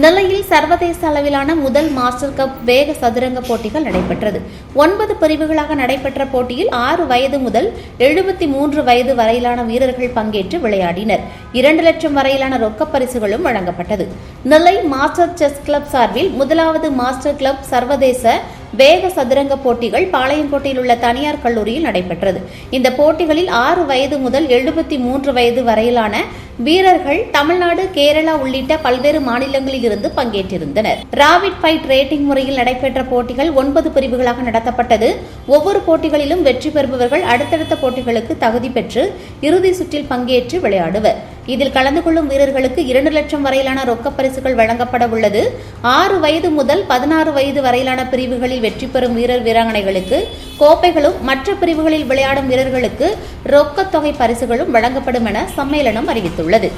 நெல்லையில் சர்வதேச அளவிலான முதல் மாஸ்டர் கப் வேக சதுரங்க போட்டிகள் நடைபெற்றது. 9 பிரிவுகளாக நடைபெற்ற போட்டியில் 6 வயது முதல் 73 வயது வரையிலான வீரர்கள் பங்கேற்று விளையாடினர். 2 லட்சம் வரையிலான ரொக்கப் பரிசுகளும் வழங்கப்பட்டது. நெல்லை மாஸ்டர் செஸ் கிளப் சார்பில் முதலாவது மாஸ்டர் கிளப் சர்வதேச வேக சதுரங்க போட்டிகள் பாளையங்கோட்டையில் உள்ள தனியார் கல்லூரியில் நடைபெற்றது. இந்த போட்டிகளில் 6 வயது முதல் 73 வயது வரையிலான வீரர்கள் தமிழ்நாடு, கேரளா உள்ளிட்ட பல்வேறு மாநிலங்களில் இருந்து பங்கேற்றிருந்தனர். ராபிட் ஃபைட் ரேட்டிங் முறையில் நடைபெற்ற போட்டிகள் 9 பிரிவுகளாக நடத்தப்பட்டது. ஒவ்வொரு போட்டிகளிலும் வெற்றி பெறுபவர்கள் அடுத்தடுத்த போட்டிகளுக்கு தகுதி பெற்று இறுதி சுற்றில் பங்கேற்று விளையாடுவர். இதில் கலந்து கொள்ளும் வீரர்களுக்கு 2 லட்சம் வரையிலான ரொக்கப் பரிசுகள் வழங்கப்பட உள்ளது. 6 வயது முதல் 16 வயது வரையிலான பிரிவுகளில் வெற்றி பெறும் வீரர் வீராங்கனைகளுக்கு கோப்பைகளும், மற்ற பிரிவுகளில் விளையாடும் வீரர்களுக்கு ரொக்கத் தொகை பரிசுகளும் வழங்கப்படும் என சம்மேளனம் அறிவித்துள்ளது.